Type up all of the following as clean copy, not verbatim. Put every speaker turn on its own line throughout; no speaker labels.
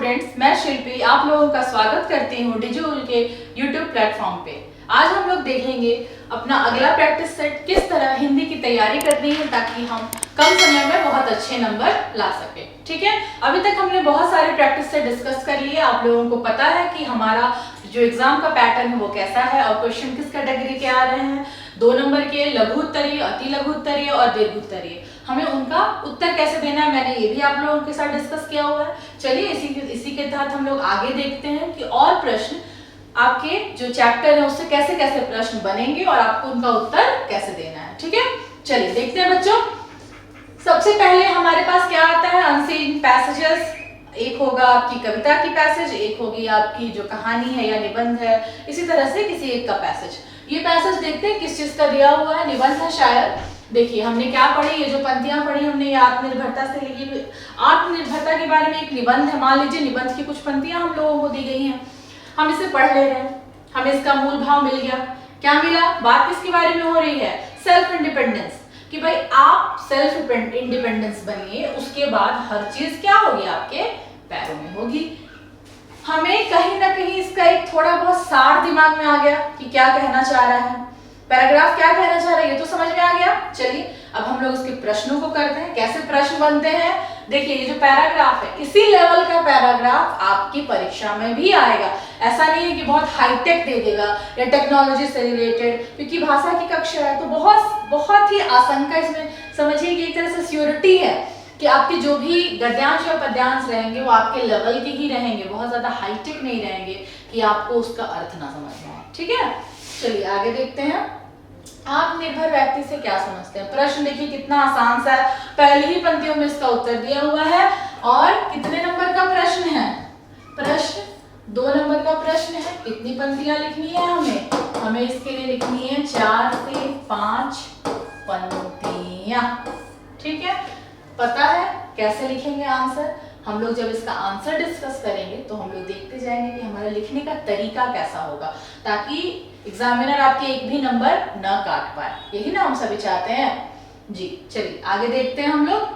Students, मैं शिल्पी आप लोगों का स्वागत करती हूँ डिजिटल के यूट्यूब प्लेटफॉर्म पे। आज हम लोग देखेंगे अपना अगला प्रैक्टिस सेट किस तरह हिंदी की तैयारी करनी है ताकि हम कम समय में बहुत अच्छे नंबर ला सके। ठीक है, अभी तक हमने बहुत सारे प्रैक्टिस सेट डिस्कस कर लिए। आप लोगों को पता है कि हमारा जो एग्जाम का पैटर्न है वो कैसा है और क्वेश्चन किस कैटेगरी के आ रहे हैं। 2 नंबर के लघु उत्तरीय, अति लघु उत्तरीय और दीर्घ उत्तरीय, हमें उनका उत्तर कैसे देना है मैंने ये भी आप लोगों के साथ डिस्कस किया हुआ है। चलिए इसी के तहत हम लोग आगे देखते हैं कि और प्रश्न आपके जो चैप्टर है उससे कैसे कैसे प्रश्न बनेंगे और आपको उनका उत्तर कैसे देना है। ठीक है, चलिए देखते हैं बच्चों। सबसे पहले हमारे पास क्या आता है, अनसीन पैसेजेस। एक होगा आपकी कविता की पैसेज, एक होगी आपकी जो कहानी है या निबंध है, इसी तरह से किसी एक का पैसेज। ये पैसेज देखते हैं किस चीज का दिया हुआ है, निबंध है शायद। देखिए हमने क्या पढ़ी, ये जो पंक्तियां पढ़ी हमने ये आत्मनिर्भरता से लिखी। आत्मनिर्भरता के बारे में एक निबंध है, मान लीजिए निबंध की कुछ पंक्तियां हम लोगों को दी गई हैं, हम इसे पढ़ ले रहे हैं, हमें इसका मूल भाव मिल गया। क्या मिला, बात किसके बारे में हो रही है, सेल्फ इंडिपेंडेंस, कि भाई आप सेल्फ इंडिपेंडेंस बनिए, उसके बाद हर चीज क्या होगी, आपके पैरों में होगी। हमें कहीं ना कहीं इसका एक थोड़ा बहुत सार दिमाग में आ गया कि क्या कहना चाह रहा है, पैराग्राफ क्या कहना चाह रहा है, ये तो समझ में आ गया। चलिए अब हम लोग इसके प्रश्नों को करते हैं, कैसे प्रश्न बनते हैं। देखिए ये जो पैराग्राफ है, इसी लेवल का पैराग्राफ आपकी परीक्षा में भी आएगा। ऐसा नहीं है कि बहुत हाईटेक दे देगा या टेक्नोलॉजी से रिलेटेड, क्योंकि भाषा की कक्षा है तो बहुत ही आशंका इसमें समझिए कि एक तरह से श्योरिटी है कि आपके जो भी गद्यांश या पद्यांश रहेंगे वो आपके लेवल के ही रहेंगे, बहुत ज्यादा हाईटेक नहीं रहेंगे कि आपको उसका अर्थ ना समझ में आए। ठीक है, चलिए आगे देखते हैं। आत्मनिर्भर व्यक्ति से क्या समझते हैं। प्रश्न देखिए कितना आसान सा है, पहली ही पंक्तियों में इसका उत्तर दिया हुआ है। और कितने नंबर का प्रश्न है, प्रश्न 2 नंबर का प्रश्न है। कितनी पंक्तियां लिखनी है हमें इसके लिए लिखनी है 4 से 5 पंक्तियां। ठीक है, पता है कैसे लिखेंगे आंसर। हम लोग जब इसका आंसर डिस्कस करेंगे तो हम लोग देखते जाएंगे कि हमारा लिखने का तरीका कैसा होगा, ताकि एग्जामिनर आपके एक भी नंबर न काट पाए। यही ना हम सभी चाहते हैं जी। चलिए आगे देखते हैं हम लोग।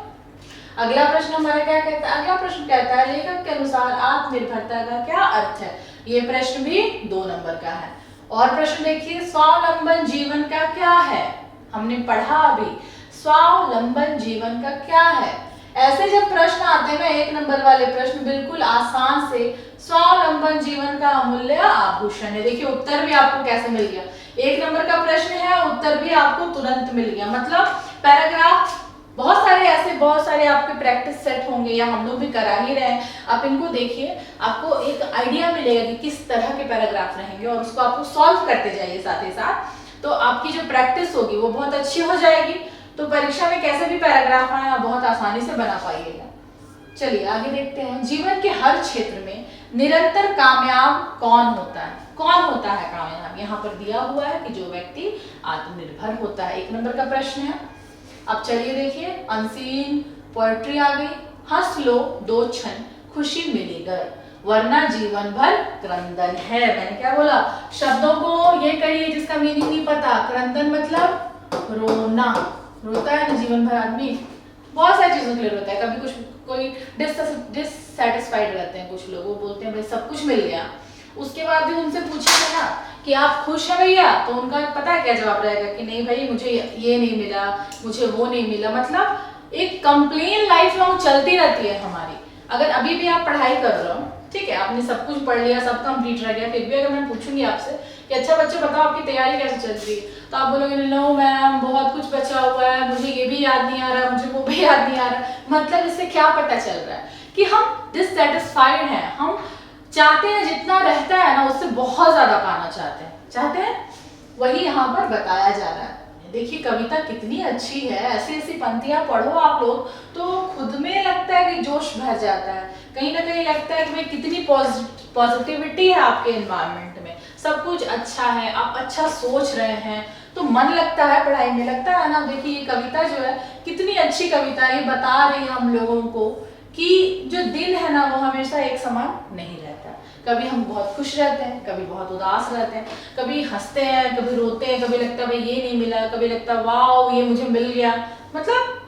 अगला प्रश्न हमारा क्या कहता है, अगला प्रश्न कहता है लेखक के अनुसार आत्मनिर्भरता का क्या अर्थ है। ये प्रश्न भी 2 नंबर का है। और प्रश्न देखिए, स्वावलंबन जीवन का क्या है। हमने पढ़ा अभी, स्वावलंबन जीवन का क्या है। ऐसे जब प्रश्न आते हैं ना 1 नंबर वाले प्रश्न, बिल्कुल आसान से, स्वावलंबन जीवन का अमूल्य आभूषण है। देखिए उत्तर भी आपको कैसे मिल गया, 1 नंबर का प्रश्न है, उत्तर भी आपको तुरंत मिल गया। मतलब पैराग्राफ बहुत सारे आपके प्रैक्टिस सेट होंगे या हम लोग भी करा ही रहे हैं। आप इनको देखिए, आपको एक आइडिया मिलेगा कि किस तरह के पैराग्राफ रहेंगे और उसको आपको सॉल्व करते जाइए साथ ही साथ, तो आपकी जो प्रैक्टिस होगी वो बहुत अच्छी हो जाएगी। तो परीक्षा में कैसे भी पैराग्राफ आए आप बहुत आसानी से बना पाइएगा। चलिए आगे देखते हैं। जीवन के हर क्षेत्र में निरंतर कामयाब कौन होता है। कौन होता है कामयाब, यहाँ पर दिया हुआ है कि जो व्यक्ति आत्मनिर्भर होता है। 1 नंबर का प्रश्न है। अब चलिए देखिए, अनसीन पोएट्री आ गई। हंस लो 2 क्षण खुशी मिलेगा, वरना जीवन भर क्रंदन है। मैंने क्या बोला, शब्दों को ये करिए जिसका मीनिंग नहीं पता। क्रंदन मतलब रोना, रोता है ना जीवन भर आदमी, बहुत सारी चीजों के लिए रोता है। कभी कुछ कोई डिससेटिस्फाइड रहते हैं कुछ लोग, वो बोलते हैं भाई सब कुछ मिल गया, उसके बाद भी उनसे पूछेंगे ना कि आप खुश हैं भैया, तो उनका पता है क्या जवाब रहेगा कि नहीं भाई मुझे ये नहीं मिला, मुझे वो नहीं मिला। मतलब एक कंप्लेन लाइफ लॉन्ग चलती रहती है हमारी। अगर अभी भी आप पढ़ाई कर रहे हो, ठीक है, आपने सब कुछ पढ़ लिया, सब कंप्लीट रह गया, फिर भी अगर मैं पूछूंगी आपसे कि अच्छा बच्चे बताओ आपकी तैयारी कैसे चल रही है, तो आप बोलोगे नो मैम बहुत कुछ बचा हुआ है, मुझे ये भी याद नहीं आ रहा, मुझे वो भी याद नहीं आ रहा। मतलब इससे क्या पता चल रहा है कि हम डिससेटिस्फाइड हैं। हम चाहते हैं जितना रहता है ना उससे बहुत ज्यादा पाना चाहते हैं, वही यहाँ पर बताया जा रहा है। देखिए कविता कितनी अच्छी है, ऐसी ऐसी पंक्तियां पढ़ो आप लोग तो खुद में लगता है कि जोश भर जाता है, कहीं ना कहीं लगता है कि भाई कितनी पॉजिटिविटी है आपके एनवायरनमेंट में, सब कुछ अच्छा है, आप अच्छा सोच रहे हैं, तो मन लगता है पढ़ाई में, लगता है ना। देखिए ये कविता जो है कितनी अच्छी कविता है, ये बता रही है हम लोगों को कि जो दिल है ना वो हमेशा एक समान नहीं रहता। कभी हम बहुत खुश रहते हैं, कभी बहुत उदास रहते हैं, कभी हंसते हैं, कभी रोते हैं, कभी लगता है भाई ये नहीं मिला, कभी लगता है वाओ ये मुझे मिल गया। मतलब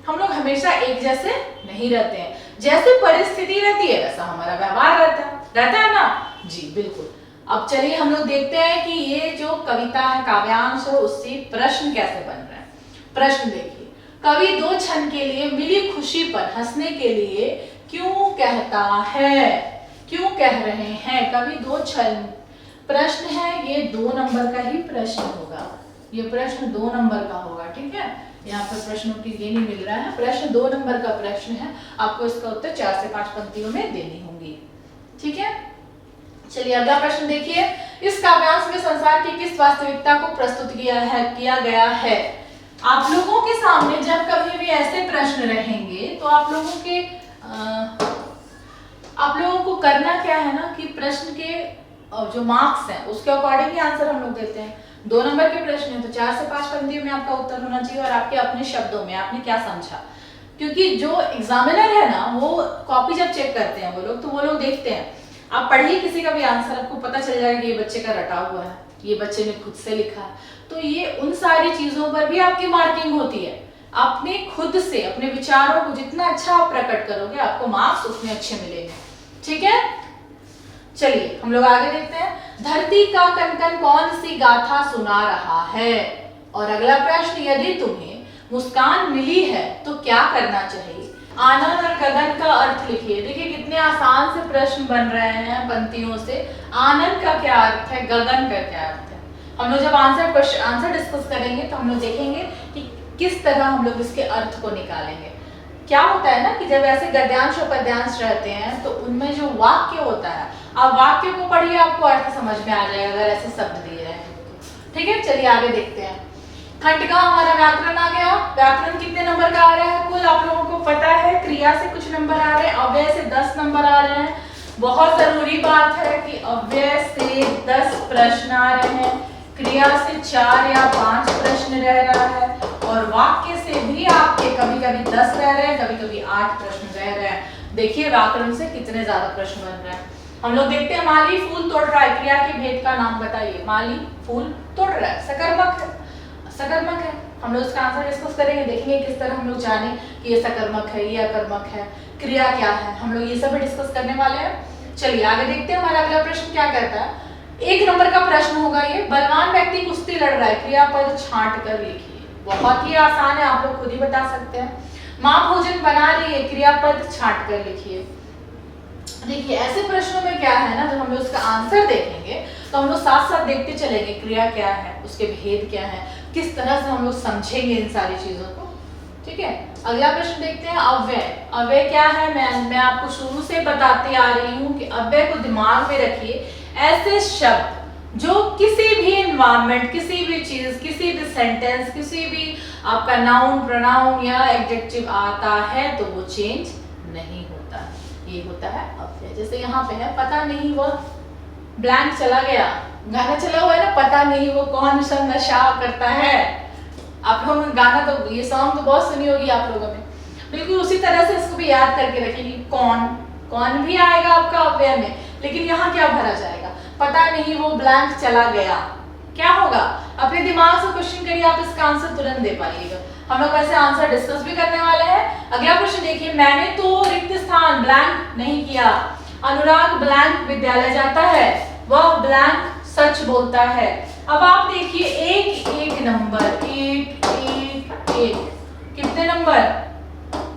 हम लोग हमेशा एक जैसे नहीं रहते हैं। जैसे परिस्थिति रहती है वैसा हमारा व्यवहार रहता है ना जी, बिल्कुल। अब चलिए हम लोग देखते हैं कि ये जो कविता है, काव्यांश है, उससे प्रश्न कैसे बन रहे हैं। प्रश्न देखिए, कवि दो क्षण के लिए मिली खुशी पर हंसने के लिए क्यों कहता है, क्यों कह रहे हैं कवि दो क्षण। प्रश्न है, ये 2 नंबर का ही प्रश्न होगा, ये प्रश्न 2 नंबर का होगा, ठीक है। यहाँ पर प्रश्नों की ये नहीं मिल रहा है, प्रश्न 2 नंबर का प्रश्न है, आपको इसका उत्तर 4 से 5 पंक्तियों में देनी होंगी, ठीक है। चलिए अगला प्रश्न देखिए, इस काव्यांश में संसार की किस वास्तविकता को प्रस्तुत किया गया है। आप लोगों के सामने जब कभी भी ऐसे प्रश्न रहेंगे तो आप लोगों को करना क्या है ना कि प्रश्न के जो मार्क्स हैं उसके अकॉर्डिंग ही आंसर हम लोग देते हैं। 2 नंबर के प्रश्न है तो 4 से 5 पंक्तियों में आपका उत्तर होना चाहिए और आपके अपने शब्दों में आपने क्या समझा, क्योंकि जो एग्जामिनर है ना वो कॉपी जब चेक करते हैं वो लोग, तो वो लोग देखते हैं, आप पढ़िए किसी का भी आंसर, आपको पता चल जाएगा कि ये बच्चे का रटा हुआ है, ये बच्चे ने खुद से लिखा है, तो ये उन सारी चीजों पर भी आपकी मार्किंग होती है। अपने खुद से अपने विचारों को जितना अच्छा आप प्रकट करोगे आपको मार्क्स उतने अच्छे मिलेंगे, ठीक है। चलिए हम लोग आगे देखते हैं, धरती का कण-कण कौन सी गाथा सुना रहा है। और अगला प्रश्न, यदि तुम्हें मुस्कान मिली है तो क्या करना चाहिए। आनंद और गगन का अर्थ लिखिए। देखिए कितने आसान से प्रश्न बन रहे हैं पंक्तियों से। आनंद का क्या अर्थ है, गगन का क्या अर्थ है। हम लोग जब आंसर डिस्कस करेंगे तो हम लोग देखेंगे कि किस तरह हम लोग इसके अर्थ को निकालेंगे। क्या होता है ना कि जब ऐसे गद्यांश और पद्यांश रहते हैं तो उनमें जो वाक्य होता है, आप वाक्य को पढ़िए आपको अर्थ समझ में आ जाएगा अगर ऐसे शब्द दिए रहे, ठीक है। चलिए आगे देखते हैं, खंड का हमारा व्याकरण आ गया। व्याकरण कितने नंबर का आ रहा है कुल, आप लोगों को पता है। क्रिया से कुछ नंबर आ रहे हैं, अव्यय से 10 नंबर आ रहे हैं। बहुत जरूरी बात है कि अव्यय से 10 प्रश्न आ रहे हैं, क्रिया से 4 या 5 प्रश्न रह रहा है और वाक्य से भी आपके कभी कभी 10 रह रहे हैं, कभी कभी 8 प्रश्न रह रहे हैं। देखिए व्याकरण से कितने ज्यादा प्रश्न बन रहे हैं। हम लोग देखते हैं, माली फूल तोड़ रहा है, क्रिया के भेद का नाम बताइए। माली फूल तोड़ रहा है, सकर्मक है, सकर्मक है। हम लोग इसका आंसर डिस्कस करेंगे, देखेंगे किस तरह हम लोग जाने कि ये सकर्मक है, ये अकर्मक है, क्रिया क्या है, हम लोग ये सब डिस्कस करने वाले हैं। चलिए आगे देखते हैं, हमारा अगला प्रश्न क्या कहता है। 1 नंबर का प्रश्न होगा ये, बलवान व्यक्ति कुश्ती लड़ रहा है, क्रियापद छांट कर लिखिए। बहुत ही आसान है, आप लोग खुद ही बता सकते हैं। माँ भोजन बना रही है, क्रियापद छांट कर लिखिए। देखिए ऐसे प्रश्नों में क्या है ना, जब हम लोग उसका आंसर देखेंगे तो हम लोग साथ साथ देखते चलेंगे क्रिया क्या है, उसके भेद क्या है, किस तरह से हम लोग समझेंगे इन सारी चीजों को, ठीक है। अगला प्रश्न देखते हैं, अव्यय। अव्यय क्या है, मैं आपको शुरू से बताती आ रही हूँ कि अव्यय को दिमाग में रखिए। ऐसे शब्द जो किसी भी एनवायरनमेंट, किसी भी चीज, किसी भी सेंटेंस, किसी भी आपका नाउन, प्रोनाउन या एडजेक्टिव आता है तो वो चेंज नहीं होता, ये होता है अव्यय। जैसे यहाँ पे है, पता नहीं वो ब्लैंक चला गया, गाना चला हुआ है ना, पता नहीं वो कौन सा नशा करता है। आप लोगों ने गाना तो, ये सॉन्ग तो बहुत सुनी होगी आप लोगों ने, बिल्कुल उसी तरह से इसको भी याद करके रखिए। कौन भी आएगा आपका अव्यय में, लेकिन यहाँ क्या भरा जाएगा, पता नहीं वो ब्लैंक चला गया। क्या होगा, अपने दिमाग से क्वेश्चन करिए, आप इसका आंसर तुरंत दे पाइएगा। हम लोग वैसे आंसर डिस्कस भी करने वाले हैं। अगला प्रश्न देखिए, मैंने तो रिक्त स्थान ब्लैंक नहीं किया। अनुराग ब्लैंक विद्यालय जाता है, वह ब्लैंक सच बोलता है। अब आप देखिए एक एक नंबर, एक एक एक, कितने नंबर,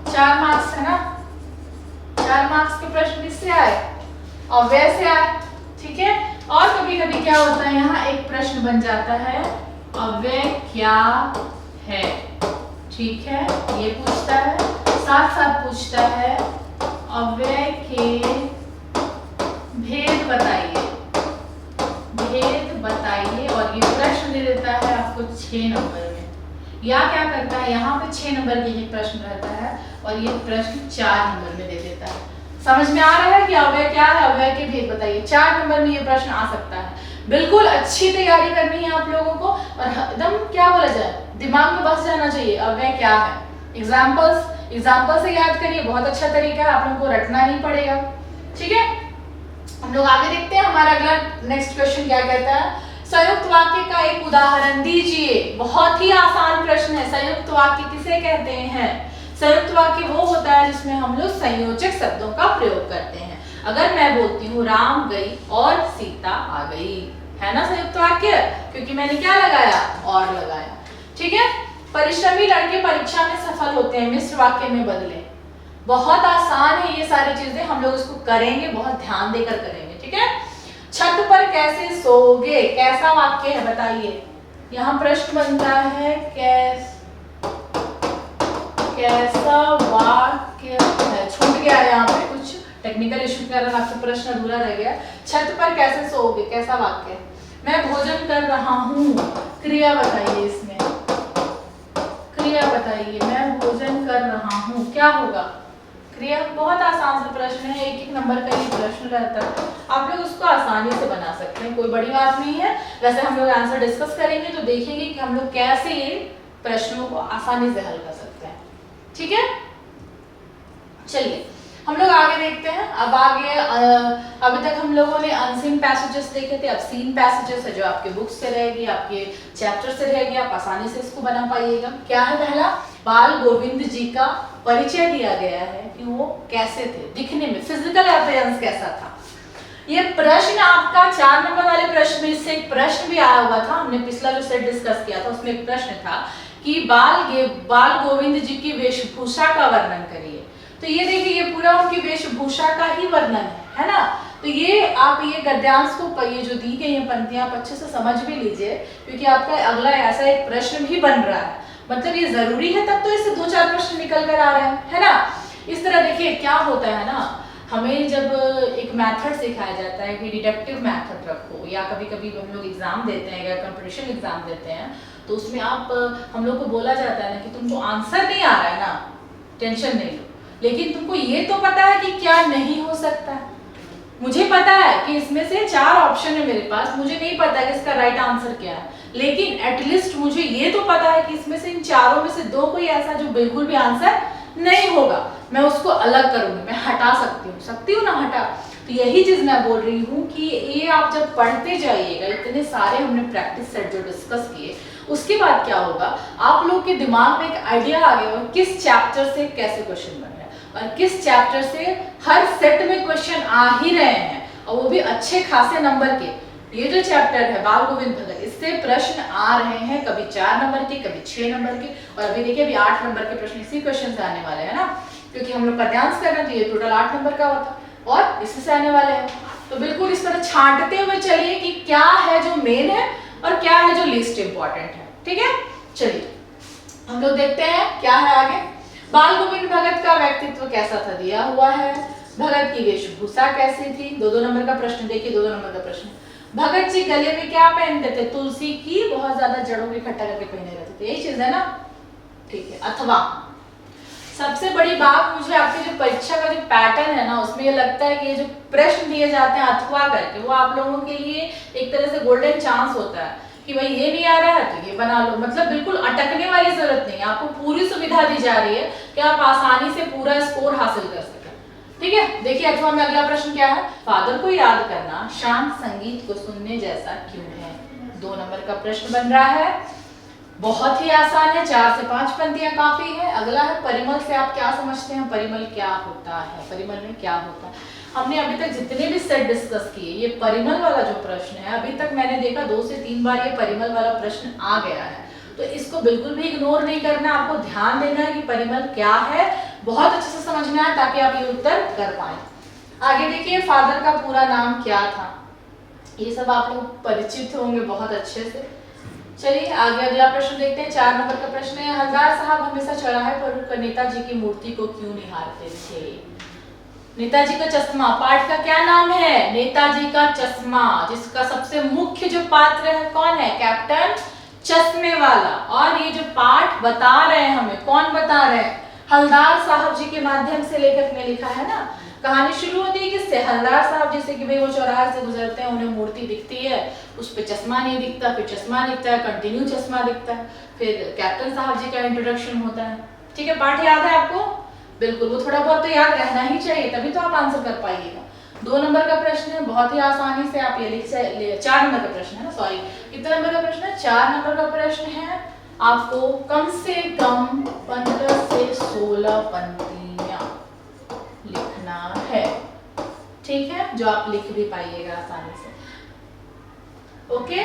4 मार्क्स है ना। 4 मार्क्स के प्रश्न किससे आए, अव्यय से आए, ठीक है। और कभी कभी क्या होता है, यहाँ एक प्रश्न बन जाता है, अव्यय क्या है, ठीक है, ये पूछता है। साथ साथ पूछता है अव्यय के भेद बताइए, भेद बताइए, और ये प्रश्न दे देता है आपको 6 नंबर में। या क्या करता है, यहाँ पे 6 नंबर के ये प्रश्न रहता है और ये प्रश्न 4 नंबर में दे देता है। समझ में आ रहा है कि अव्यय क्या है, अव्यय के भेद बताइए। 4 नंबर में ये प्रश्न आ सकता है। बिल्कुल अच्छी तैयारी करनी है आप लोगों को और एकदम क्या बोला जाए, दिमाग में बस जाना चाहिए अव्यय क्या है। एग्जाम्पल से याद करिए, बहुत अच्छा तरीका है, आप लोगों को रटना नहीं पड़ेगा, ठीक है। हम लोग आगे देखते हैं, हमारा अगला नेक्स्ट क्वेश्चन क्या कहता है, संयुक्त वाक्य का एक उदाहरण दीजिए। बहुत ही आसान प्रश्न है, संयुक्त वाक्य किसे कहते हैं। संयुक्त वाक्य वो होता है जिसमें हम लोग संयोजक शब्दों का प्रयोग करते हैं। अगर मैं बोलती हूँ राम गई और सीता आ गई, है ना संयुक्त वाक्य, क्योंकि मैंने क्या लगाया, और लगाया। ठीक है, परिश्रमी लड़के परीक्षा में सफल होते हैं, मिश्र वाक्य में बदले। बहुत आसान है ये सारी चीजें, हम लोग इसको करेंगे, बहुत ध्यान देकर करेंगे। ठीक है, छत पर कैसे सोओगे, कैसा वाक्य है बताइए। यहाँ प्रश्न बनता है कैसा वाक्य है, छूट गया यहाँ पे, कुछ टेक्निकल इशू के कारण आपसे प्रश्न अधूरा रह गया। छत पर कैसे सोओगे, कैसा वाक्य है। मैं भोजन कर रहा हूँ, क्रिया बताइए, इसमें क्रिया बताइए। मैं भोजन कर रहा हूँ, क्या होगा क्रिया। बहुत आसान सा प्रश्न है, एक एक नंबर का ही प्रश्न रहता है, आप लोग उसको आसानी से बना सकते हैं, कोई बड़ी बात नहीं है। वैसे हम लोग आंसर डिस्कस करेंगे तो देखेंगे कि हम लोग कैसे ये प्रश्नों को आसानी से हल कर सकते हैं। ठीक है, चलिए हम लोग आगे देखते हैं। अब आगे अभी तक हम लोगों ने अनसीन पैसेजेस देखे थे, अब सीन पैसेजेस है जो आपके बुक्स से रहेगी, आपके चैप्टर से रहेगी, आप आसानी से इसको बना पाइएगा। क्या है पहला, बाल गोविंद जी का परिचय दिया गया है कि वो कैसे थे दिखने में, फिजिकल अपीयरेंस कैसा था। ये प्रश्न आपका 4 नंबर वाले प्रश्न में इससे एक प्रश्न भी आया हुआ था, हमने पिछला जो सेट डिस्कस किया था उसमें एक प्रश्न था कि बाल गोविंद जी की वेशभूषा का वर्णन करिए। तो ये देखिए, ये पूरा उनकी वेशभूषा का ही वर्णन है ना। तो ये आप ये गद्यांश को ये जो दी गई है पंक्तियां आप अच्छे से समझ भी लीजिए, क्योंकि आपका अगला ऐसा एक प्रश्न भी बन रहा है, मतलब ये जरूरी है, तब तो इससे 2-4 प्रश्न निकल कर आ रहे हैं, है ना। इस तरह देखिए क्या होता है ना, हमें जब एक मेथड सिखाया जाता है कि डिडक्टिव मेथड रखो, या कभी कभी हम लोग एग्जाम देते हैं या कंपटीशन एग्जाम देते हैं, तो उसमें हम लोग को बोला जाता है ना कि तुमको आंसर नहीं आ रहा है ना, टेंशन नहीं लो, लेकिन तुमको ये तो पता है कि क्या नहीं हो सकता है। मुझे पता है कि इसमें से 4 ऑप्शन है मेरे पास, मुझे नहीं पता कि इसका राइट आंसर क्या है, लेकिन एटलीस्ट मुझे ये तो पता है कि इसमें से इन चारों में से 2 कोई ऐसा जो बिल्कुल भी आंसर नहीं होगा, मैं उसको अलग करूंगी, मैं हटा सकती हूँ ना हटा। तो यही चीज मैं बोल रही हूँ कि ये आप जब पढ़ते जाइएगा, इतने सारे हमने प्रैक्टिस सेट जो डिस्कस किए, उसके बाद क्या होगा, आप लोग के दिमाग में एक आइडिया आ गया किस चैप्टर से कैसे क्वेश्चन बन रहे हैं, और किस चैप्टर से हर सेट में क्वेश्चन आ ही रहे हैं, और वो भी अच्छे खासे नंबर के। ये जो चैप्टर है बाल गोविंद भगत, इससे प्रश्न आ रहे हैं, कभी 4 नंबर के, कभी 6 नंबर के, और अभी देखिए अभी 8 नंबर के प्रश्न इसी क्वेश्चन से आने वाले हैं ना, क्योंकि हम लोग पद्यांश कर रहे हैं तो ये टोटल 8 नंबर का होता और इसी से आने वाले हैं। तो बिल्कुल इस तरह छांटते हुए चलिए कि क्या है जो मेन है और क्या है जो लीस्ट इंपॉर्टेंट है। ठीक है, चलिए हम लोग देखते हैं क्या है आगे। बाल गोविंद भगत का व्यक्तित्व कैसा था दिया हुआ है, भगत की वेशभूषा कैसी थी, 2-2 नंबर का प्रश्न देखिए, 2-2 नंबर का प्रश्न। भगत जी गले में क्या पहनते थे, तुलसी की बहुत ज्यादा जड़ों को इकट्ठा करके पहने रहते थे, यही चीज है ना। ठीक है, अथवा सबसे बड़ी बात मुझे आपके जो परीक्षा का जो पैटर्न है ना, उसमें ये लगता है कि ये जो प्रश्न दिए जाते हैं अथवा करके, वो आप लोगों के लिए एक तरह से गोल्डन चांस होता है कि भाई ये नहीं आ रहा है तो ये बना लो, मतलब बिल्कुल अटकने वाली जरूरत नहीं है, आपको पूरी सुविधा दी जा रही है कि आप आसानी से पूरा स्कोर हासिल कर सकें। ठीक है, देखिए अथवा में अगला प्रश्न क्या है, फादर को याद करना शांत संगीत को सुनने जैसा क्यों है, 2 नंबर का प्रश्न बन रहा है। बहुत ही आसान है, 4 से 5 पंक्तियां काफी है। अगला है परिमल से आप क्या समझते हैं, परिमल क्या होता है, परिमल में क्या होता है। हमने अभी तक जितने भी सेट डिस्कस किए, ये परिमल वाला जो प्रश्न है, अभी तक मैंने देखा 2 से 3 बार ये परिमल वाला प्रश्न आ गया है, तो इसको बिल्कुल भी इग्नोर नहीं करना, आपको ध्यान देना है कि परिमल क्या है, बहुत अच्छे से समझना है ताकि आप ये उत्तर कर पाए। आगे देखिए फादर का पूरा नाम क्या था, ये सब आप लोग परिचित होंगे बहुत अच्छे से। चलिए आगे अगला प्रश्न देखते हैं, 4 नंबर का प्रश्न है, हलदार साहब हमेशा चौराहे पर नेताजी की मूर्ति को क्यों निहारते थे। नेताजी का चश्मा, पाठ का क्या नाम है, नेताजी का चश्मा, जिसका सबसे मुख्य जो पात्र है कौन है, कैप्टन चश्मे वाला। और ये जो पाठ बता रहे हैं हमें, कौन बता रहे हैं, हलदार साहब जी के माध्यम से लेखक ने लिखा है ना। कहानी शुरू होती है किससे, हलदार साहब जैसे कि भाई वो चौराहे से गुजरते हैं, उन्हें मूर्ति दिखती है, उस पे चश्मा नहीं दिखता, फिर चश्मा दिखता है, कंटिन्यू चश्मा दिखता है, फिर कैप्टन साहब जी का इंट्रोडक्शन होता है। ठीक है, पाठ याद है आपको, बिल्कुल वो थोड़ा बहुत तो याद रहना ही चाहिए, तभी तो आप आंसर कर पाइएगा। 2 नंबर का प्रश्न है, बहुत ही आसानी से आप ये लिख 4 नंबर का प्रश्न है ना, सॉरी कितना नंबर का प्रश्न है, 4 नंबर का प्रश्न है। आपको कम से कम 15 से 16 पंक्तियां लिखना है, ठीक है, जो आप लिख भी पाइएगा आसानी से। ओके,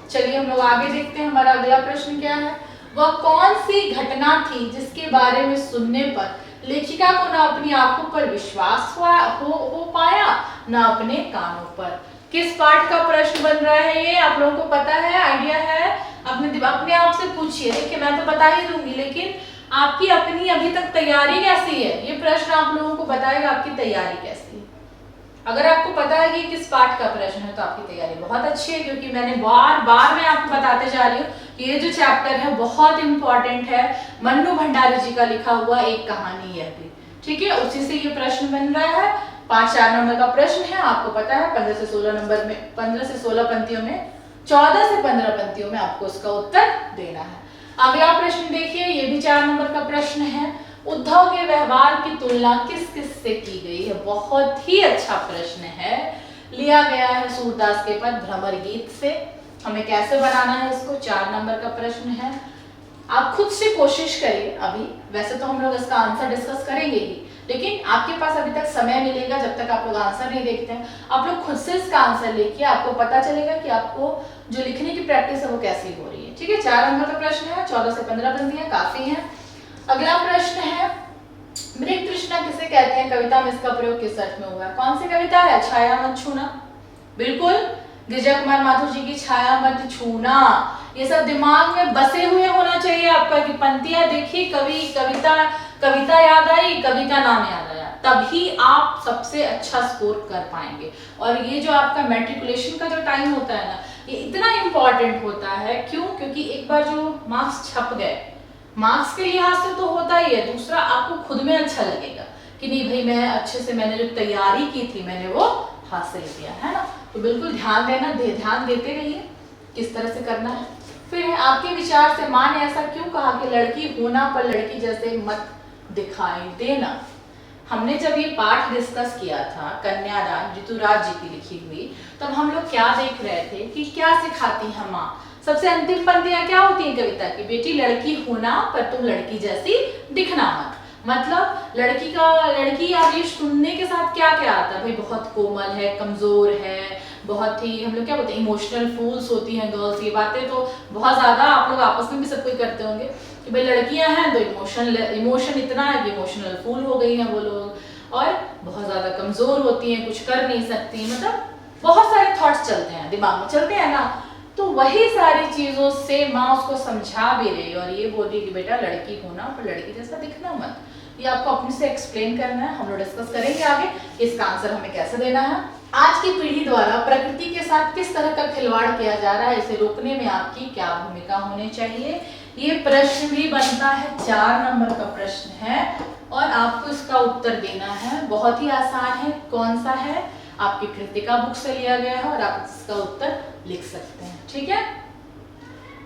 चलिए हम लोग आगे देखते हैं। हमारा अगला प्रश्न क्या है? वह कौन सी घटना थी जिसके बारे में सुनने पर लेखिका को न अपनी आंखों पर विश्वास हो पाया, न अपने कानों पर? किस पाठ का प्रश्न बन रहा है ये? आप लोगों को पता है, आइडिया है? अपने आप से पूछिए। देखिए मैं तो बता ही दूंगी, लेकिन आपकी अपनी अभी तक तैयारी कैसी है, ये प्रश्न आप लोगों को बताएगा आपकी तैयारी कैसी है। अगर आपको पता है कि किस पाठ का प्रश्न है तो आपकी तैयारी बहुत अच्छी है, क्योंकि मैंने बार बार मैं आपको बताते जा रही हूँ कि ये जो चैप्टर है बहुत इंपॉर्टेंट है। मन्नू भंडारी जी का लिखा हुआ एक कहानी है भी, ठीक है, उसी से ये प्रश्न बन रहा है। 5-4 नंबर का प्रश्न है, आपको पता है 15 से 16 नंबर में, 15 से 16 पंक्तियों में, 14 से 15 पंक्तियों में आपको उसका उत्तर देना है। अगला प्रश्न देखिए, ये भी 4 नंबर का प्रश्न है। उद्धव के व्यवहार की तुलना किस किस से की गई है? बहुत ही अच्छा प्रश्न है, लिया गया है सूरदास के पद भ्रमर गीत से। हमें कैसे बनाना है इसको? 4 नंबर का प्रश्न है। आप खुद से कोशिश करिए। अभी वैसे तो हम लोग इसका आंसर डिस्कस करेंगे ही, लेकिन आपके पास अभी तक समय मिलेगा जब तक आप लोग आंसर नहीं देखते हैं। आप लोग खुद से इसका आंसर लिखिए, आपको पता चलेगा कि आपको जो लिखने की प्रैक्टिस है वो कैसी हो रही है, ठीक है। 4 नंबर का प्रश्न है, 14 से 15 पंक्तियां काफी हैं। अगला प्रश्न है, मृग तृष्णा किसे कहते हैं? कविता में इसका प्रयोग किस अर्थ में हुआ है? कौन सी कविता है? छाया मत छूना, बिल्कुल, गिरिजा कुमार माथुर जी की छाया मत छूना। ये सब दिमाग में बसे हुए होना चाहिए आपका, कि पंक्तियां देखी, कविता याद आई, कवि का नाम याद आया, तभी आप सबसे अच्छा स्कोर कर पाएंगे। और ये जो आपका मैट्रिकुलेशन का जो टाइम होता है ना, ये इतना इंपॉर्टेंट होता है। क्यों? क्योंकि एक बार जो मार्क्स छप गए, मार्क्स के लिहाज से तो होता ही है, दूसरा आपको खुद में अच्छा लगेगा कि नहीं भाई मैं अच्छे से, मैंने जो तैयारी की थी मैंने वो हासिल किया है ना। तो बिल्कुल ध्यान देना, ध्यान देते रहिए किस तरह से करना है। फिर आपके विचार से माँ ने ऐसा क्यों कहा कि लड़की होना पर लड़की जैसे मत दिखाई देना? हमने जब ये पाठ डिस्कस किया था कन्यादान ऋतुराज जी की लिखी हुई, तब हम लोग क्या देख रहे थे कि क्या सिखाती है माँ। सबसे अंतिम पंक्तियां क्या होती हैं कविता की? बेटी लड़की होना पर तुम लड़की जैसी दिखना मत। मतलब लड़की आप ये सुनने के साथ क्या क्या आता है भाई? बहुत कोमल है, कमजोर है, बहुत ही, हम लोग क्या बोलते हैं, इमोशनल फूल्स होती हैं गर्ल्स। ये बातें तो बहुत ज्यादा आप लोग आपस में भी सब कोई करते होंगे कि भाई लड़कियां हैं तो इमोशन इतना है कि इमोशनल फूल हो गई हैं वो लोग, और बहुत ज्यादा कमजोर होती हैं, कुछ कर नहीं सकती, मतलब बहुत सारे थॉट्स चलते हैं दिमाग में, चलते हैं ना। तो वही सारी चीजों से माँ उसको समझा भी रही और ये बोल रही कि बेटा लड़की होना पर लड़की जैसा दिखना मत। ये आपको अपने से एक्सप्लेन करना है, हम लोग डिस्कस करेंगे आगे इसका आंसर हमें कैसे देना है। आज की पीढ़ी द्वारा प्रकृति के साथ किस तरह का खिलवाड़ किया जा रहा है, इसे रोकने में आपकी क्या भूमिका होनी चाहिए? ये प्रश्न भी बनता है, 4 नंबर का प्रश्न है और आपको इसका उत्तर देना है। बहुत ही आसान है। कौन सा है? आपकी कृतिका बुक से लिया गया है और आप इसका उत्तर लिख सकते हैं, ठीक है।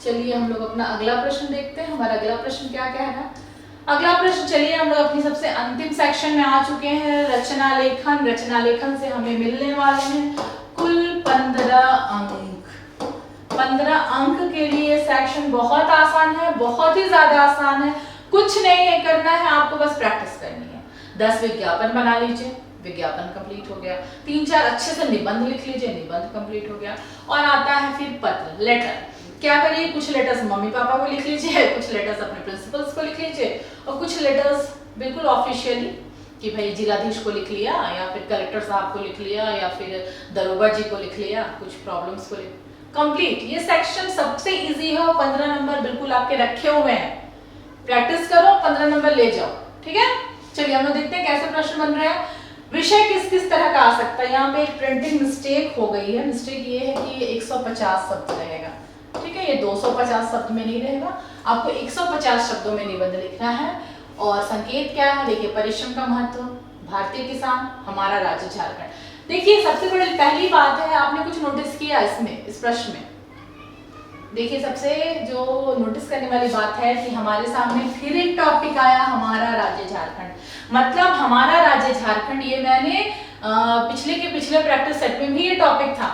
चलिए हम लोग अपना अगला प्रश्न देखते हैं। हमारा अगला प्रश्न क्या कह रहा है? अगला प्रश्न, चलिए हम लोग अपनी सबसे अंतिम सेक्शन में आ चुके हैं, रचना लेखन। रचना लेखन से हमें मिलने वाले हैं कुल 15 अंक। 15 अंक के लिए सेक्शन बहुत आसान है, बहुत ही ज्यादा आसान है। कुछ नहीं है करना है, आपको बस प्रैक्टिस करनी है। 10 विज्ञापन बना लीजिए, विज्ञापन कंप्लीट हो गया। 3-4 अच्छे से निबंध लिख लीजिए, निबंध कंप्लीट हो गया। और आता है फिर पत्र, लेटर। क्या करिए, कुछ लेटर्स मम्मी पापा को लिख लीजिए, कुछ लेटर्स अपने प्रिंसिपल्स को लिख लीजिए, और कुछ लेटर्स बिल्कुल ऑफिशियली कि भाई जिलाधीश को लिख लिया, या फिर कलेक्टर साहब को लिख लिया, या फिर दरोगा जी को लिख लिया, कुछ प्रॉब्लम्स को लिख कंप्लीट। ये सेक्शन सबसे इजी है और 15 नंबर बिल्कुल आपके रखे हुए हैं। प्रैक्टिस करो, 15 नंबर ले जाओ, ठीक है। चलिए हम लोग देखते हैं कैसे प्रश्न बन रहे हैं। विषय किस किस तरह का आ सकता है? यहाँ पे एक प्रिंटिंग मिस्टेक हो गई है। मिस्टेक ये है कि ये 150 शब्द रहेगा, ठीक है। ये 250 शब्द में नहीं रहेगा, आपको 150 शब्दों में निबंध लिखना है। और संकेत क्या है? देखिए, परिश्रम का महत्व, भारतीय किसान, हमारा राज्य झारखंड। देखिए सबसे बड़ी पहली बात है, आपने कुछ नोटिस किया इसमें, इस प्रश्न में? देखिए सबसे जो नोटिस करने वाली बात है कि हमारे सामने फिर एक टॉपिक आया, हमारा राज्य झारखंड। मतलब हमारा राज्य झारखंड, ये मैंने पिछले प्रैक्टिस सेट में भी ये टॉपिक था।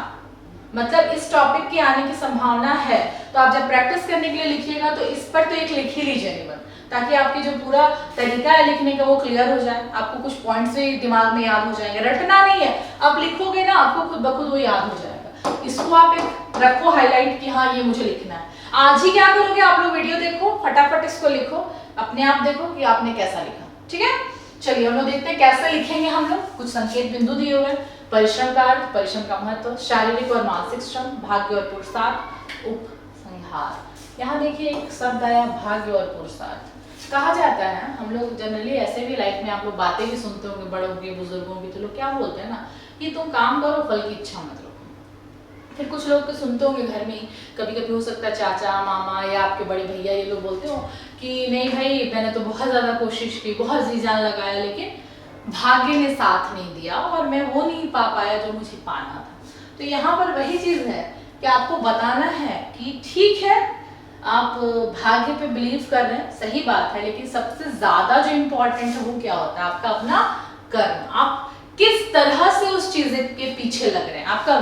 मतलब इस टॉपिक के आने की संभावना है। तो आप जब प्रैक्टिस करने के लिए लिखिएगा तो इस पर तो एक लिख ही लीजिए निबंध, ताकि आपकी जो पूरा तरीका है लिखने का वो क्लियर हो जाए, आपको कुछ पॉइंट्स से दिमाग में याद हो जाएंगे। रटना नहीं है, आप लिखोगे ना आपको खुद ब खुद वो याद हो जाएगा। इसको आप एक रखो हाईलाइट कि हाँ ये मुझे लिखना है। आज ही क्या करोगे आप लोग, वीडियो देखो, फटाफट इसको लिखो, अपने आप देखो कि आपने कैसा लिखा। ठीक है, चलिए हम लोग देखते हैं कैसे लिखेंगे हम लोग। कुछ संकेत बिंदु दिए हुए हैं। परिश्रम का अर्थ, परिश्रम का महत्व, शारीरिक और मानसिक श्रम, भाग्य और पुरुषार्थ, उपसंहार। यहाँ देखिए एक शब्द आया भाग्य और पुरुषार्थ। कहा जाता है, हम लोग जनरली ऐसे भी लाइफ में आप लोग बातें भी सुनते होंगे बड़ों की, बुजुर्गों की, तो लोग क्या बोलते हैं ना कि तुम काम करो फल की इच्छा मत रखो। फिर कुछ लोग तो सुनते होंगे घर में, कभी कभी हो सकता है चाचा मामा या आपके बड़े भैया ये लोग बोलते हो कि नहीं भाई मैंने तो बहुत ज़्यादा कोशिश की, बहुत जी जान लगाया, लेकिन भाग्य ने साथ नहीं दिया और मैं वो नहीं पा पाया जो मुझे पाना था। तो यहाँ पर वही चीज़ है कि आपको बताना है कि ठीक है आप भाग्य पे बिलीव कर रहे हैं, सही बात है, लेकिन सबसे ज्यादा जो इम्पोर्टेंट है वो क्या होता है, आपका अपना कर्म। आप किस तरह से उस चीज के पीछे लग रहे हैं, आपका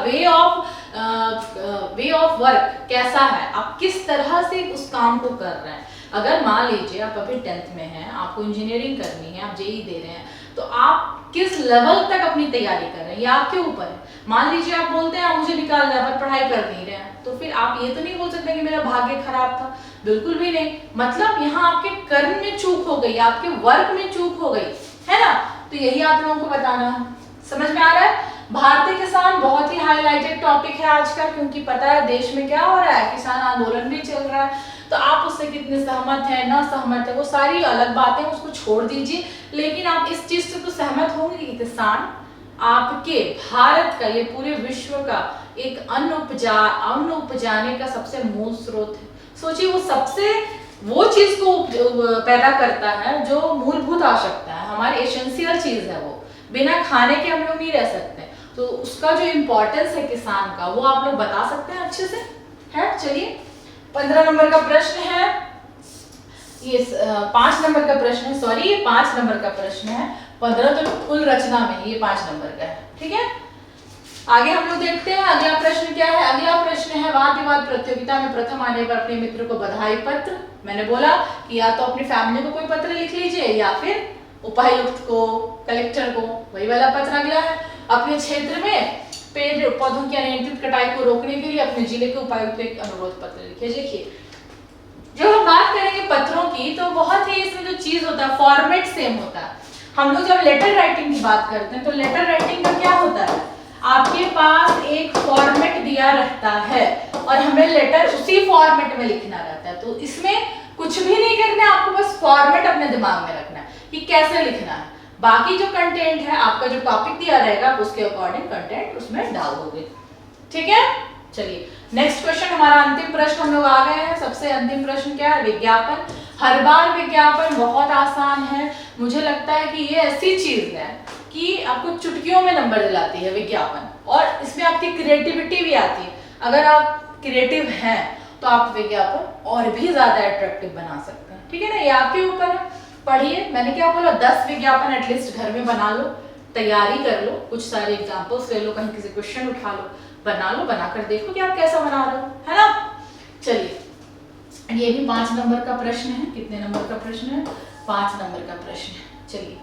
वे ऑफ वर्क कैसा है, आप किस तरह से उस काम को कर रहे हैं। अगर मान लीजिए आप अभी 10th में हैं, आपको इंजीनियरिंग करनी है, आप जेई दे रहे हैं, तो आप किस लेवल तक अपनी तैयारी कर रहे हैं ये आपके ऊपर है। मान लीजिए आप बोलते हैं आप मुझे निकाल रहे हैं पर पढ़ाई कर नहीं रहे हैं, तो फिर आप ये तो नहीं बोल सकते कि मेरा भाग्य खराब था, बिल्कुल भी नहीं। मतलब यहाँ आपके कर्म में चूक हो गई, आपके वर्क में चूक हो गई है ना। तो यही आप लोगों को बताना है। समझ में आ रहा है। भारतीय किसान बहुत ही हाईलाइटेड टॉपिक है आज का, क्योंकि पता है देश में क्या हो रहा है, किसान आंदोलन भी चल रहा है। तो आप उससे कितने सहमत हैं ना सहमत है वो सारी अलग बातें, उसको छोड़ दीजिए, लेकिन आप इस चीज से तो सहमत होंगे कि किसान आपके भारत का, ये पूरे विश्व का एक अन्न उपजाने का सबसे मूल स्रोत है। सोचिए वो चीज को पैदा करता है जो मूलभूत आवश्यकता है, हमारी एसेंशियल चीज है, वो बिना खाने के हम लोग नहीं रह सकते। तो उसका जो इम्पोर्टेंस है किसान का वो आप लोग बता सकते हैं अच्छे से, है। चलिए 15 नंबर का प्रश्न है, ये 5 नंबर का प्रश्न है, सॉरी ये 5 नंबर का प्रश्न है, 15 तो कुल रचना में, ये 5 नंबर का है। ठीक है, आगे हम लोग देखते हैं अगला प्रश्न क्या है। अगला प्रश्न है वाद विवाद प्रतियोगिता में प्रथम आने पर अपने मित्र को बधाई पत्र। मैंने बोला कि या तो अपनी फैमिली को कोई पत्र लिख लीजिए या फिर उपायुक्त को, कलेक्टर को, वही वाला पत्र अगला है। अपने क्षेत्र में पेड़ पौधों की अनियंत्रित कटाई को रोकने के लिए अपने जिले के उपायुक्त को एक अनुरोध पत्र लिखिए। देखिए जब हम बात करेंगे पत्रों की तो बहुत ही इसमें जो चीज होता है फॉर्मेट सेम होता है। हम लोग जब लेटर राइटिंग की बात करते हैं तो लेटर राइटिंग का क्या होता है, आपके पास एक फॉर्मेट दिया रहता है और हमें लेटर उसी फॉर्मेट में लिखना रहता है। तो इसमें कुछ भी नहीं करना है, आपको बस फॉर्मेट अपने दिमाग में रखना है कि कैसे लिखना है। बाकी जो कंटेंट है, आपका जो टॉपिक दिया रहेगा आप उसके अकॉर्डिंग कंटेंट उसमें डाल दोगे। ठीक है, चलिए नेक्स्ट क्वेश्चन, हमारा अंतिम प्रश्न हम लोग आ गए हैं। सबसे अंतिम प्रश्न क्या है, विज्ञापन। हर बार विज्ञापन बहुत आसान है, मुझे लगता है कि ये ऐसी चीज है कि आपको चुटकियों में नंबर दिलाती है विज्ञापन, और इसमें आपकी क्रिएटिविटी भी आती है। अगर आप क्रिएटिव हैं तो आप विज्ञापन और भी ज्यादा अट्रैक्टिव बना सकते हैं। ठीक है ना, ये आपके ऊपर है। पढ़िए, मैंने क्या बोला, 10 विज्ञापन एटलीस्ट घर में बना लो, तैयारी कर लो, कुछ सारे एग्जांपल्स ले लो, कहीं किसी क्वेश्चन उठा लो, बना लो, बनाकर देखो कि आप कैसा बना रहे हो, है ना। चलिए ये भी 5 नंबर का प्रश्न है। कितने नंबर का प्रश्न है, 5 नंबर का प्रश्न है। चलिए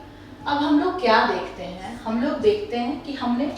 अब हम लोग क्या देखते हैं, हम लोग देखते हैं कि हमने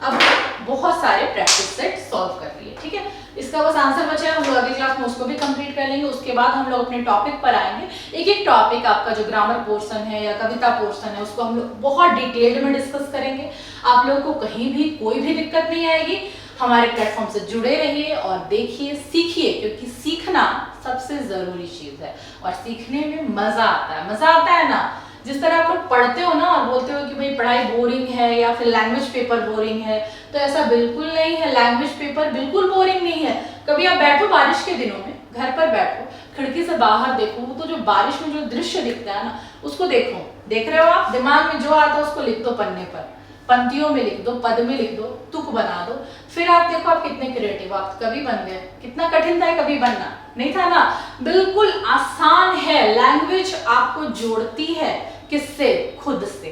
अब बहुत सारे प्रैक्टिस सेट सॉल्व कर लिए। ठीक है, इसका बस आंसर बचा है, हम लोग अगली क्लास में उसको भी कंप्लीट कर लेंगे। उसके बाद हम लोग अपने टॉपिक पर आएंगे। एक एक टॉपिक, आपका जो ग्रामर पोर्शन है या कविता पोर्शन है, उसको हम लोग बहुत डिटेल में डिस्कस करेंगे। आप लोगों को कहीं भी कोई भी दिक्कत नहीं आएगी। हमारे प्लेटफॉर्म से जुड़े रहिए और देखिए, सीखिए, क्योंकि सीखना सबसे जरूरी चीज है और सीखने में मजा आता है। मजा आता है ना, जिस तरह आप लोग पढ़ते हो ना और बोलते हो कि भाई पढ़ाई बोरिंग है या फिर लैंग्वेज पेपर बोरिंग है, तो ऐसा बिल्कुल नहीं है। लैंग्वेज पेपर बिल्कुल बोरिंग नहीं है। कभी आप बैठो बारिश के दिनों में, घर पर बैठो, खिड़की से बाहर देखो, तो जो बारिश में जो दृश्य दिखता है ना, उसको देखो, देख रहे हो आप, दिमाग में जो आता है उसको लिख दो पन्ने पर, पंक्तियों में लिख दो, पद में लिख दो, तुक बना दो, फिर आप देखो आप कितने क्रिएटिव, आप कभी बन गए। कितना कठिन था कभी बनना, नहीं था ना, बिल्कुल आसान है। लैंग्वेज आपको जोड़ती है, किससे, खुद से।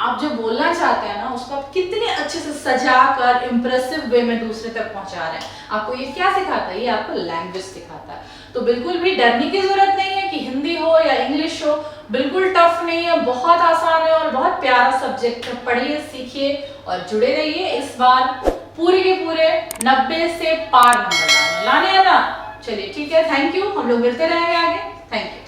आप जो बोलना चाहते हैं ना उसको आप कितने अच्छे से सजा कर इम्प्रेसिव वे में दूसरे तक पहुंचा रहे हैं। आपको ये क्या सिखाता है? ये आपको लैंग्वेज सिखाता है। तो बिल्कुल भी डरने की जरूरत नहीं है कि हिंदी हो या इंग्लिश हो, बिल्कुल टफ नहीं है, बहुत आसान है और बहुत प्यारा सब्जेक्ट है। पढ़िए, सीखिए और जुड़े रहिए। इस बार पूरे के पूरे 90 से पार नंबर लाने हैं ना। चलिए ठीक है, थैंक यू। हम लोग मिलते रहेंगे आगे। Thank you.